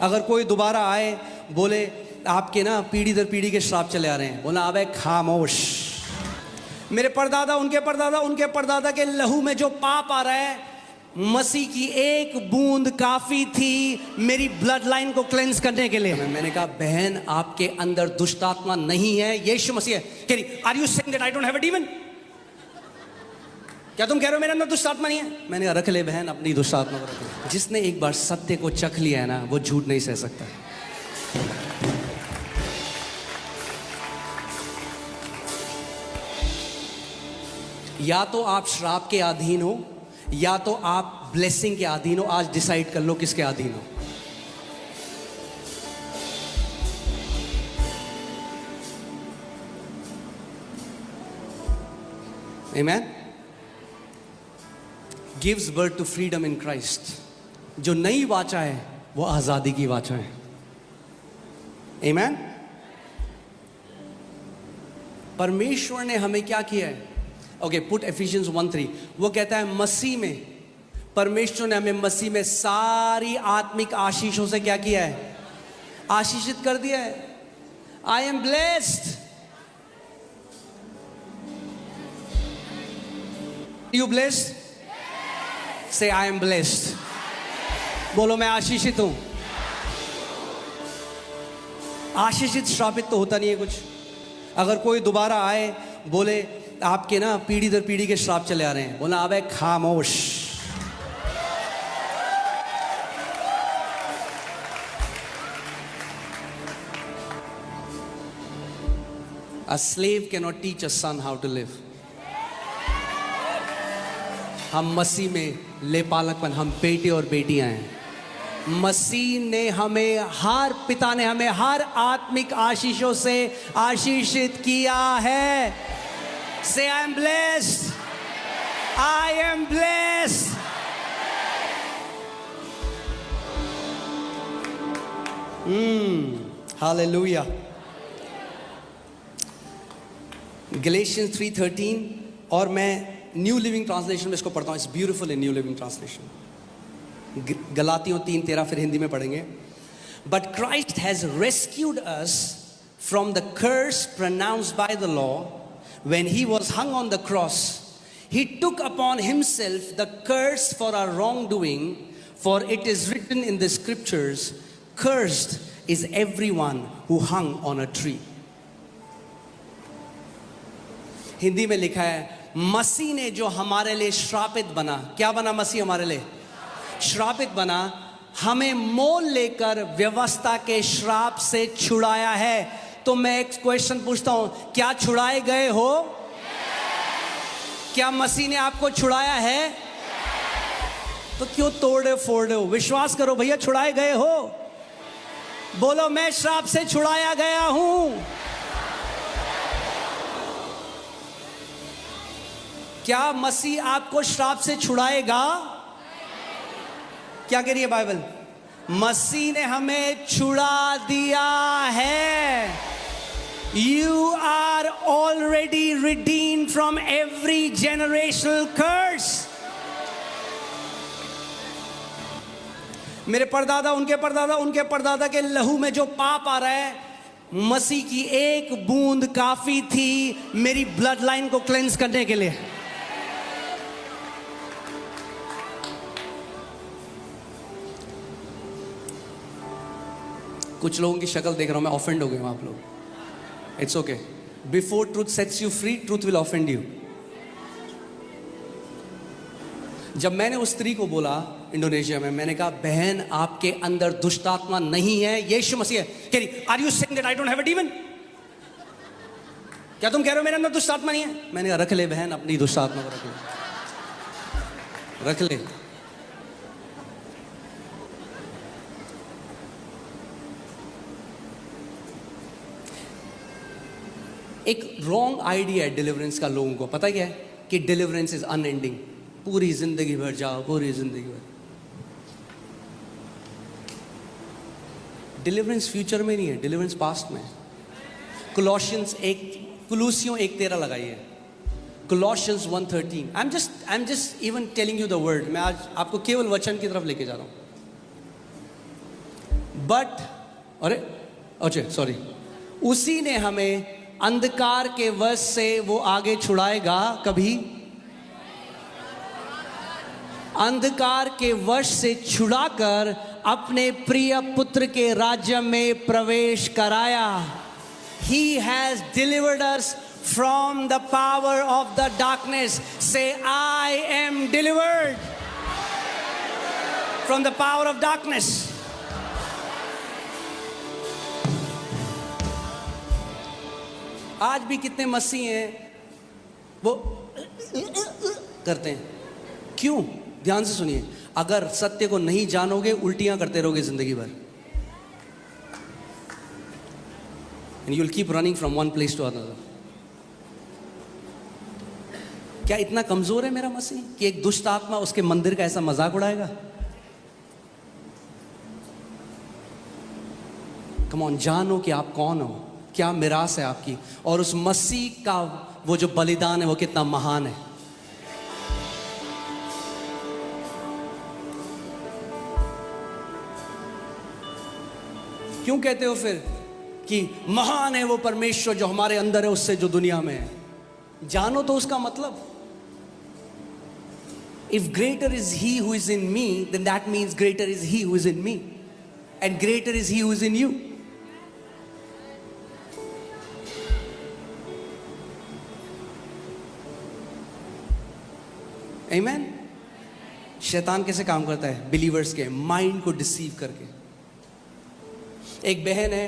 अगर कोई दोबारा आए बोले आपके ना पीढ़ी दर पीढ़ी के श्राप चले आ रहे हैं, बोला अबे खामोश, मेरे परदादा उनके परदादा के लहू में जो पाप आ रहा है, मसीह की एक बूंद काफी थी मेरी ब्लड लाइन को क्लेंस करने के लिए। मैंने कहा बहन आपके अंदर दुष्ट आत्मा नहीं है, यीशु मसीह है। कह रही are you saying that I don't have a demon? क्या तुम कह रहे हो मेरे अंदर दुष्ट आत्मा नहीं है? मैंने कहा रख ले बहन अपनी दुष्ट आत्मा को रख ले। जिसने एक बार सत्य को चख लिया है ना, वो झूठ नहीं सह सकता। या तो आप श्राप के अधीन हो या तो आप ब्लेसिंग के अधीन हो। आज डिसाइड कर लो किसके अधीन हो। Amen. Gives birth to freedom in Christ. जो नई वाचा है वो आजादी की वाचा है। आमेन। परमेश्वर ने हमें क्या किया है? Okay, put efficiency 1:3। वो कहता है मसीह में, परमेश्वर ने हमें मसीह में सारी आत्मिक आशीषों से क्या किया है? आशीषित कर दिया है। आई एम ब्लेस्ड। You blessed? से आई एम ब्लेस्ड। बोलो मैं आशीषित हूं। आशीषित श्रापित तो होता नहीं है कुछ। अगर कोई दोबारा आए बोले आपके ना पीढ़ी दर पीढ़ी के श्राप चले आ रहे हैं, बोला अबे खामोश। A slave cannot teach a son how to live. हम मसीह में ले पालकपन, हम बेटे और बेटियां हैं। मसीह ने हमें, हर पिता ने हमें हर आत्मिक आशीषों से आशीषित किया है। Say I am blessed. I am blessed. Hallelujah. Galatians 3:13 और मैं न्यू लिविंग ट्रांसलेशन में इसको पढ़ता हूँ। It's beautiful in new living translation. गलातियों 3:13 फिर हिंदी में पढ़ेंगे। But Christ has rescued us from the curse pronounced by the law when he was hung on the cross. He took upon himself the curse for our wrongdoing, for it is written in the scriptures, cursed is everyone who hung on a tree. Hindi में लिखा है मसीह ने जो हमारे लिए श्रापित बना, क्या बना मसीह हमारे लिए? श्रापित बना, हमें मोल लेकर व्यवस्था के श्राप से छुड़ाया है। तो मैं एक क्वेश्चन पूछता हूं, क्या छुड़ाए गए हो? क्या मसीह ने आपको छुड़ाया है? तो क्यों तोड़े फोड़े हो? विश्वास करो भैया, छुड़ाए गए हो। बोलो मैं श्राप से छुड़ाया गया हूं। क्या मसीह आपको श्राप से छुड़ाएगा? क्या कह रही है बाइबल? मसीह ने हमें छुड़ा दिया है। You are already redeemed from every generational curse. मेरे परदादा उनके परदादा के लहू में जो पाप आ रहा है, मसीह की एक बूंद काफी थी मेरी ब्लड लाइन को क्लेंस करने के लिए। कुछ लोगों की शक्ल देख रहा हूं मैं, ऑफेंड हो गए हो आप लोग। It's okay. Before truth sets you free, truth will offend you. जब मैंने उस स्त्री को बोला इंडोनेशिया में, मैंने कहा बहन आपके अंदर दुष्ट आत्मा नहीं है, यीशु मसीह है। कह रही are you saying that I don't have a demon? क्या तुम कह रहे हो मेरे अंदर दुष्ट आत्मा नहीं है? मैंने कहा रख ले बहन अपनी दुष्ट आत्मा को रख ले। एक रॉन्ग आइडिया है डिलीवरेंस का लोगों को। पता क्या है? कि डिलीवरेंस इज अनएंडिंग, पूरी जिंदगी भर जाओ, पूरी जिंदगी भर। डिलीवरेंस फ्यूचर में नहीं है, डिलीवरेंस पास्ट में है। कुलूसियों 1:13 लगाइए। Colossians 1:13। I'm just even telling you the word। मैं आज आपको केवल वचन की तरफ लेके जा रहा हूं। बट अरे अच्छा सॉरी, उसी ने हमें अंधकार के वश से वो आगे छुड़ाएगा कभी, अंधकार के वश से छुड़ाकर अपने प्रिय पुत्र के राज्य में प्रवेश कराया। He has delivered us from the power of the darkness. Say, I am delivered from the power of darkness. आज भी कितने मसीह हैं वो करते हैं, क्यों? ध्यान से सुनिए, अगर सत्य को नहीं जानोगे उल्टियां करते रहोगे जिंदगी भर, and you'll keep running from one place to another. क्या इतना कमजोर है मेरा मसीह कि एक दुष्ट आत्मा उसके मंदिर का ऐसा मजाक उड़ाएगा? कम ऑन, जानो कि आप कौन हो, क्या मिरास है आपकी, और उस मसीह का वो जो बलिदान है वो कितना महान है। क्यों कहते हो फिर कि महान है वो परमेश्वर जो हमारे अंदर है उससे जो दुनिया में है? जानो तो उसका मतलब। If greater is he who is in me, then that means greater is he who is in me, and greater is he who is in you. Amen? शैतान कैसे काम करता है? बिलीवर्स के माइंड को डिसीव करके। एक बहन है,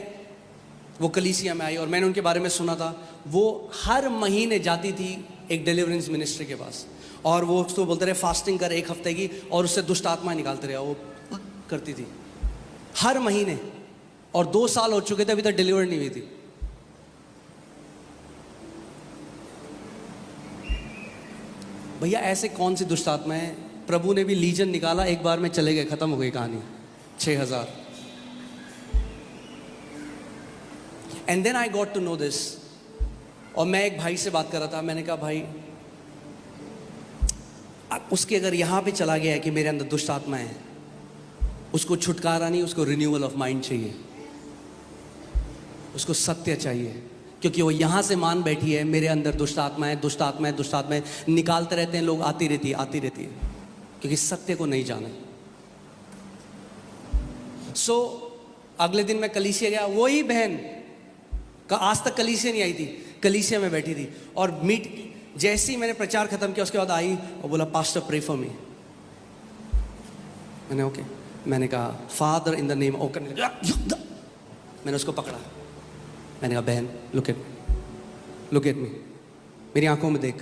वो कलीसिया में आई और मैंने उनके बारे में सुना था। वो हर महीने जाती थी एक डिलीवरेंस मिनिस्ट्री के पास, और वो उसको बोलते रहे फास्टिंग कर 1 हफ्ते की, और उससे दुष्ट आत्मा निकालते रहे। वो करती थी हर महीने, और 2 साल हो चुके थे, अभी तक डिलीवर नहीं हुई थी। भैया ऐसे कौन सी दुष्ट आत्मा है? प्रभु ने भी लीजन निकाला, एक बार में चले गए, खत्म हो गई कहानी। 6000। And then I got to know this. और मैं एक भाई से बात कर रहा था, मैंने कहा भाई उसके अगर यहाँ पे चला गया है कि मेरे अंदर दुष्ट आत्मा है, उसको छुटकारा नहीं, उसको रिन्यूअल ऑफ माइंड चाहिए, उसको सत्य चाहिए, क्योंकि वो यहाँ से मान बैठी है मेरे अंदर दुष्ट आत्मा है, दुष्ट आत्मा है, दुष्ट आत्मा है, निकालते रहते हैं लोग, आती रहती है, क्योंकि सत्य को नहीं जाने। सो अगले दिन मैं कलीसिया गया, वही बहन का आज तक कलीसिया नहीं आई थी, कलीसिया में बैठी थी, और जैसे ही मैंने प्रचार खत्म किया उसके बाद आई और बोला पास्टर प्रे फॉर मी। मैंने ओके, मैंने कहा father in the name, okay. मैंने उसको पकड़ा, मैंने कहा बहन लुक एट मी, मेरी आंखों में देख,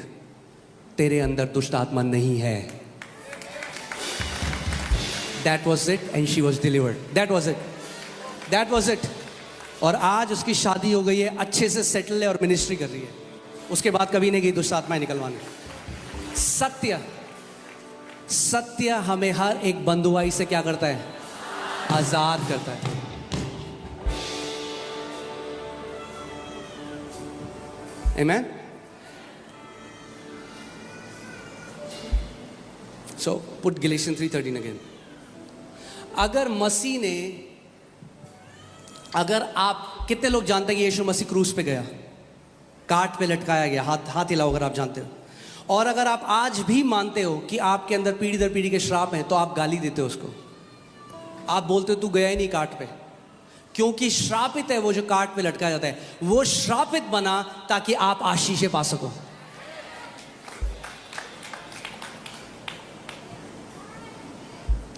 तेरे अंदर दुष्ट आत्मा नहीं है। That was it and she was delivered. That was it. और आज उसकी शादी हो गई है, अच्छे से सेटल है और मिनिस्ट्री कर रही है। उसके बाद कभी नहीं गई दुष्ट आत्माएं निकलवाने। सत्य हमें हर एक बंधुआई से क्या करता है? आजाद करता है। Amen? So put Galatians 3:13 again. अगर मसीह ने, अगर आप, कितने लोग जानते हैं कि यीशु मसीह क्रूस पे गया, काट पे लटकाया गया? हाथ हिलाओ अगर आप जानते हो। और अगर आप आज भी मानते हो कि आपके अंदर पीढ़ी दर पीढ़ी के श्राप हैं, तो आप गाली देते हो उसको। आप बोलते हो तू गया ही नहीं काट पे, क्योंकि श्रापित है वो जो काट पे लटकाया जाता है। वो श्रापित बना ताकि आप आशीषें पा सको।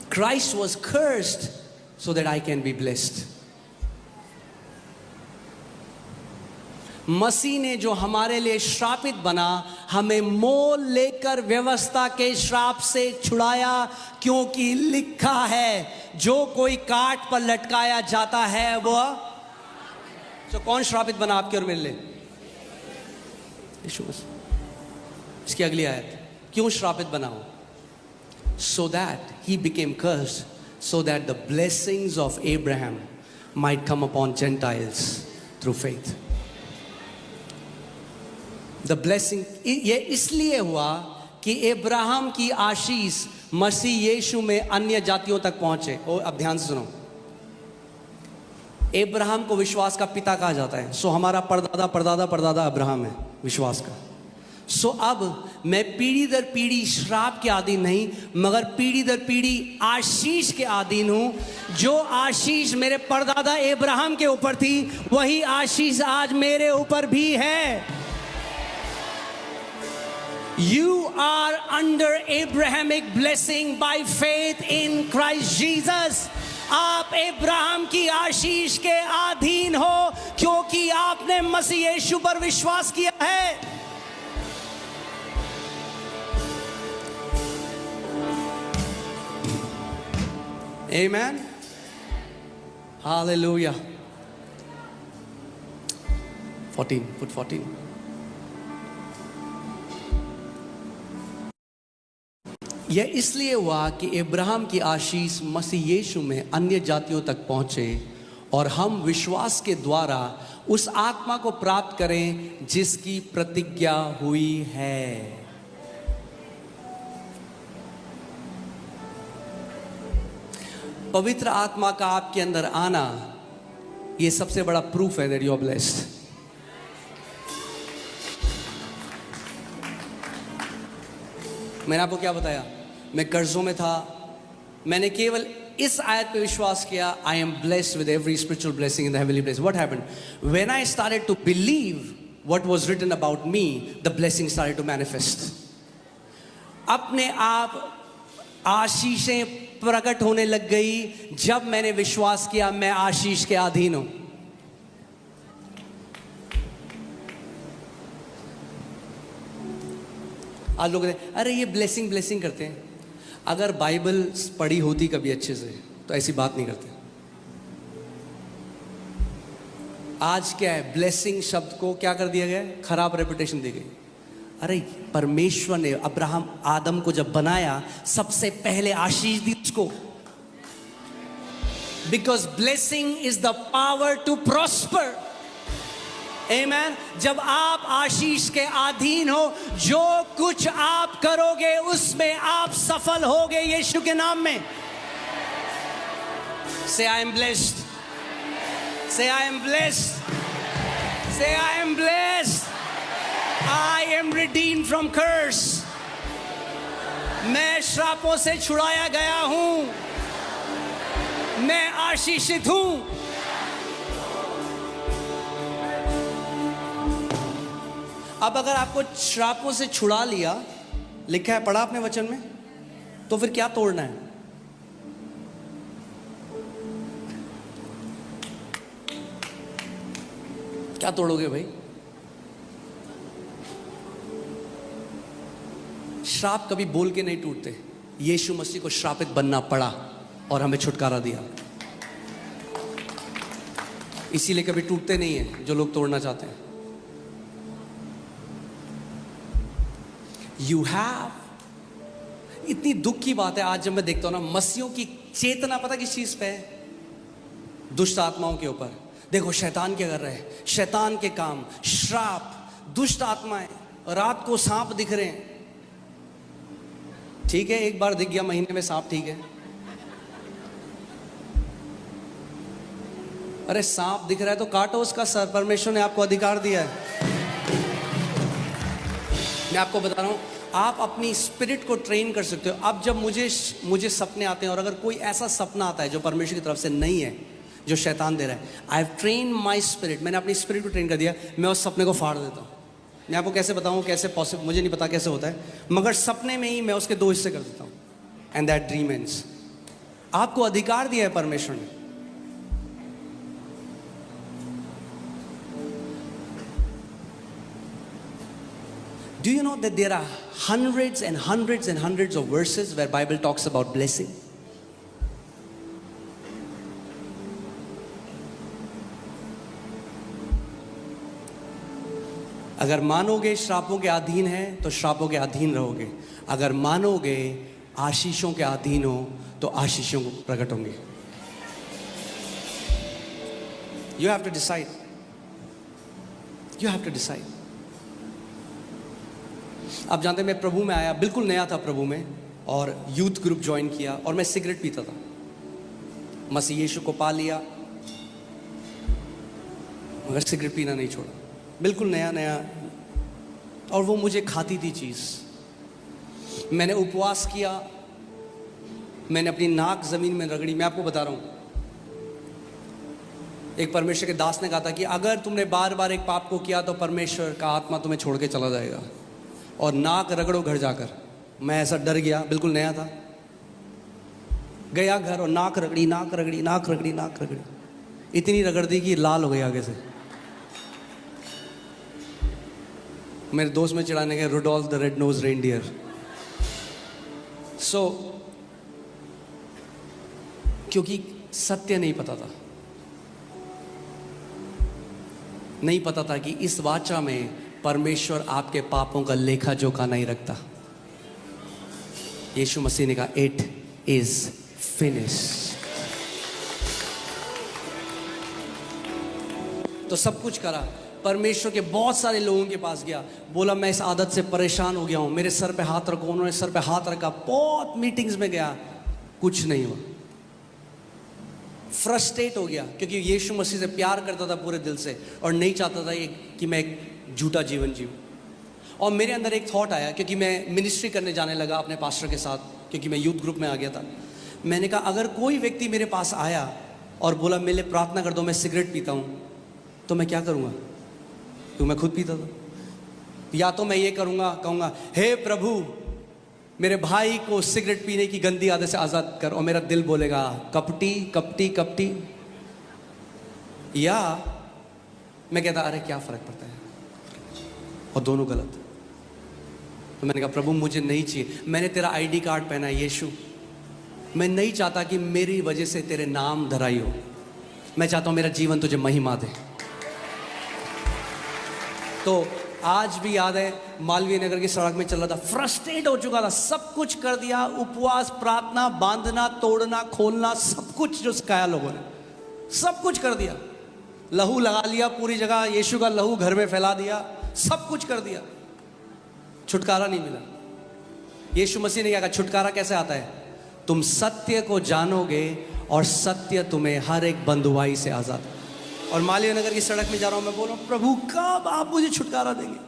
Christ was cursed so that I can be blessed. मसीह ने जो हमारे लिए श्रापित बना, हमें मोल लेकर व्यवस्था के श्राप से छुड़ाया, क्योंकि लिखा है जो कोई काट पर लटकाया जाता है वो। तो कौन श्रापित बना आपके और मेरे लिए? यीशु मसीह। इसकी अगली आयत, क्यों श्रापित बना हो? So that he became cursed, so that the blessings of Abraham might come upon Gentiles through faith. The blessing ये इसलिए हुआ कि इब्राहिम की आशीष मसीह यीशु में अन्य जातियों तक पहुंचे। और अब ध्यान से सुनो, अब्राहम को विश्वास का पिता कहा जाता है। सो हमारा परदादा परदादा परदादा अब्राहम है विश्वास का। सो अब मैं पीढ़ी दर पीढ़ी श्राप के अधीन नहीं, मगर पीढ़ी दर पीढ़ी आशीष के अधीन हूं। जो आशीष मेरे परदादा अब्राहम के ऊपर थी, वही आशीष आज मेरे ऊपर भी है। You are under Abrahamic blessing by faith in Christ Jesus. आप अब्राहम की आशीष के अधीन हो क्योंकि आपने मसीह यीशु पर विश्वास किया है। Amen. Hallelujah. 14, put 14. यह इसलिए हुआ कि अब्राहम की आशीष मसीह यीशु में अन्य जातियों तक पहुंचे और हम विश्वास के द्वारा उस आत्मा को प्राप्त करें जिसकी प्रतिज्ञा हुई है। पवित्र आत्मा का आपके अंदर आना, यह सबसे बड़ा प्रूफ है दैट यू आर ब्लेस्ड। मैंने आपको क्या बताया? मैं कर्जों में था, मैंने केवल इस आयत पे विश्वास किया, I am blessed with every spiritual blessing in the heavenly place. What happened? When I started to believe what was written about me, the blessing started to manifest. अपने आप आशीषें प्रकट होने लग गई जब मैंने विश्वास किया मैं आशीष के अधीन हूं। आज लोग कहते हैं अरे ये ब्लेसिंग ब्लेसिंग करते हैं। अगर बाइबल पढ़ी होती कभी अच्छे से तो ऐसी बात नहीं करते। आज क्या है, ब्लेसिंग शब्द को क्या कर दिया गया? खराब रेपुटेशन दी गई। अरे परमेश्वर ने अब्राहम आदम को जब बनाया सबसे पहले आशीष दी उसको, because blessing is the power to prosper. Amen. जब आप आशीष के अधीन हो, जो कुछ आप करोगे उसमें आप सफल होगे यीशु के नाम में। से आई एम ब्लेस्ड, से आई एम ब्लेस्ड, से आई am blessed, I am redeemed from curse. मैं श्रापों से छुड़ाया गया हूं, मैं आशीषित हूं। अब अगर आपको श्रापों से छुड़ा लिया, लिखा है पढ़ा आपने वचन में, तो फिर क्या तोड़ना है? क्या तोड़ोगे भाई? श्राप कभी बोल के नहीं टूटते। यीशु मसीह को श्रापित बनना पड़ा और हमें छुटकारा दिया, इसीलिए कभी टूटते नहीं है जो लोग तोड़ना चाहते हैं। यू हैव, इतनी दुख की बात है आज जब मैं देखता हूं ना, मसीहों की चेतना पता किस चीज पे है? दुष्ट आत्माओं के ऊपर। देखो शैतान क्या कर रहे हैं, शैतान के काम, श्राप, दुष्ट आत्माएं, रात को सांप दिख रहे हैं। ठीक है, एक बार दिख गया महीने में सांप, ठीक है। अरे सांप दिख रहा है तो काटो उसका सर, परमेश्वर ने आपको अधिकार दिया है। मैं आपको बता रहा हूं, आप अपनी स्पिरिट को ट्रेन कर सकते हो। अब जब मुझे सपने आते हैं, और अगर कोई ऐसा सपना आता है जो परमेश्वर की तरफ से नहीं है, जो शैतान दे रहा है, I have train my spirit, मैंने अपनी स्पिरिट को ट्रेन कर दिया, मैं उस सपने को फाड़ देता हूँ। मैं आपको कैसे बताऊँ कैसे पॉसिबल, मुझे नहीं पता कैसे होता है, मगर सपने में ही मैं उसके 2 हिस्से कर देता हूँ, एंड दैट ड्रीम एंड्स। आपको अधिकार दिया है परमेश्वर ने। Do you know that there are hundreds and hundreds and hundreds of verses where Bible talks about blessing? अगर मानोगे श्रापों के अधीन है तो श्रापों के अधीन रहोगे, अगर मानोगे आशीषों के अधीन हो तो आशीषों को प्रकट होंगे। You have to decide. You have to decide. आप जानते हैं मैं प्रभु में आया, बिल्कुल नया था प्रभु में, और यूथ ग्रुप ज्वाइन किया, और मैं सिगरेट पीता था। मसीह यीशु को पा लिया, मगर सिगरेट पीना नहीं छोड़ा, बिल्कुल नया नया। और वो मुझे खाती थी चीज़। मैंने उपवास किया, मैंने अपनी नाक ज़मीन में रगड़ी। मैं आपको बता रहा हूँ, एक परमेश्वर के दास ने कहा था कि अगर तुमने बार बार एक पाप को किया तो परमेश्वर का आत्मा तुम्हें छोड़ के चला जाएगा, और नाक रगड़ो घर जाकर। मैं ऐसा डर गया, बिल्कुल नया था, गया घर और नाक रगड़ी, नाक रगड़ी, नाक रगड़ी, नाक रगड़ी, इतनी रगड़ दी कि लाल हो गई आगे से। मेरे दोस्त में चिढ़ाने गए, Rudolph the red nose reindeer. So क्योंकि सत्य नहीं पता था, नहीं पता था कि इस वाचा में परमेश्वर आपके पापों का लेखा जोखा नहीं रखता। यीशु मसीह ने कहा इट इज फिनिश्ड। तो सब कुछ करा। परमेश्वर के बहुत सारे लोगों के पास गया, बोला मैं इस आदत से परेशान हो गया हूं, मेरे सर पे हाथ रखो। उन्होंने सर पे हाथ रखा, बहुत मीटिंग्स में गया, कुछ नहीं हुआ। फ्रस्ट्रेट हो गया, क्योंकि यीशु मसीह से प्यार करता था पूरे दिल से और नहीं चाहता था कि मैं एक झूठा जीवन जीऊं। और मेरे अंदर एक थॉट आया, क्योंकि मैं मिनिस्ट्री करने जाने लगा अपने पास्टर के साथ, क्योंकि मैं यूथ ग्रुप में आ गया था। मैंने कहा अगर कोई व्यक्ति मेरे पास आया और बोला मेरे लिए प्रार्थना कर दो, मैं सिगरेट पीता हूँ, तो मैं क्या करूँगा? क्योंकि मैं खुद पीता था। या तो मैं ये करूँगा, कहूँगा हे प्रभु मेरे भाई को सिगरेट पीने की गंदी आदत से आज़ाद कर, और मेरा दिल बोलेगा कपटी कपटी कपटी। या मैं कहता अरे क्या फ़र्क पड़ता है, और दोनों गलत। तो मैंने कहा प्रभु मुझे नहीं चाहिए, मैंने तेरा आईडी कार्ड पहना है यीशु, मैं नहीं चाहता कि मेरी वजह से तेरे नाम धराई हो, मैं चाहता हूँ मेरा जीवन तुझे महिमा दे। तो आज भी याद है, मालवीय नगर की सड़क में चल रहा था, फ्रस्ट्रेट हो चुका था, सब कुछ कर दिया, उपवास, प्रार्थना, बांधना, तोड़ना, खोलना, सब कुछ जो सिखाया लोगों ने, सब कुछ कर दिया। लहू लगा लिया पूरी जगह, यीशु का लहू घर में फैला दिया, सब कुछ कर दिया, छुटकारा नहीं मिला। यीशु मसीह ने क्या कहा? छुटकारा कैसे आता है? तुम सत्य को जानोगे और सत्य तुम्हें हर एक बंधुआई से आजाद। और मालवीय नगर की सड़क में जा रहा हूं, मैं बोल रहा हूं प्रभु कब आप मुझे छुटकारा देंगे?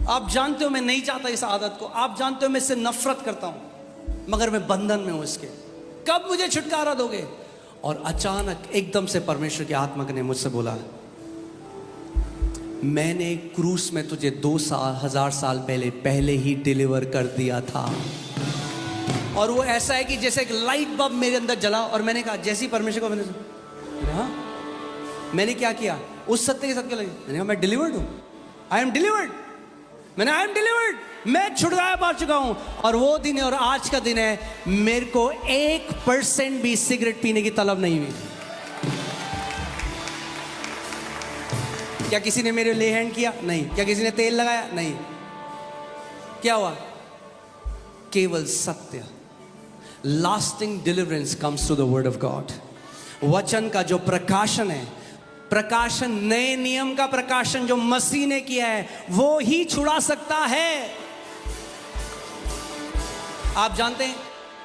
आप जानते हो मैं नहीं चाहता इस आदत को, आप जानते हो मैं इससे नफरत करता हूं, मगर मैं बंधन में हूं इसके, कब मुझे छुटकारा दोगे? और अचानक एकदम से परमेश्वर की आत्मा ने मुझसे बोला मैंने क्रूस में तुझे 2000 साल पहले ही डिलीवर कर दिया था। और वो ऐसा है कि जैसे एक लाइट बल्ब मेरे अंदर जला, और मैंने कहा जैसी परमेश्वर को मैंने क्या किया? उस सत्य के साथ क्या लगी? मैंने कहा मैं डिलीवर्ड हूं, I am delivered, I am delivered, मैं छुटकारा पा चुका हूं। और वो दिन है और आज का दिन है, मेरे को 1% भी सिगरेट पीने की तलब नहीं हुई। क्या किसी ने मेरे ले हैंड किया? नहीं। क्या किसी ने तेल लगाया? नहीं। क्या हुआ? केवल सत्य। Lasting deliverance comes to the word of God. वचन का जो प्रकाशन है, प्रकाशन, नए नियम का प्रकाशन जो मसीह ने किया है, वो ही छुड़ा सकता है। आप जानते हैं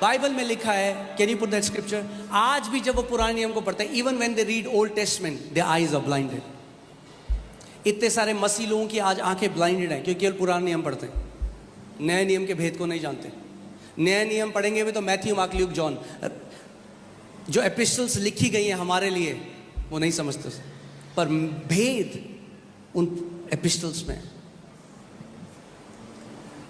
बाइबल में लिखा है, can you put that scripture? आज भी जब वो पुराने नियम को पढ़ते हैं, even when they read Old Testament, their eyes are blinded. इतने सारे मसीह लोगों की आज आंखें ब्लाइंडेड हैं, क्योंकि केवल पुराने नियम पढ़ते हैं, नए नियम के भेद को नहीं जानते। नए नियम पढ़ेंगे भी तो मैथ्यू, मार्क, ल्यूक, जॉन, जो एपिस्टल्स लिखी गई हैं हमारे लिए, वो नहीं समझते, पर भेद उन एपिस्टल्स में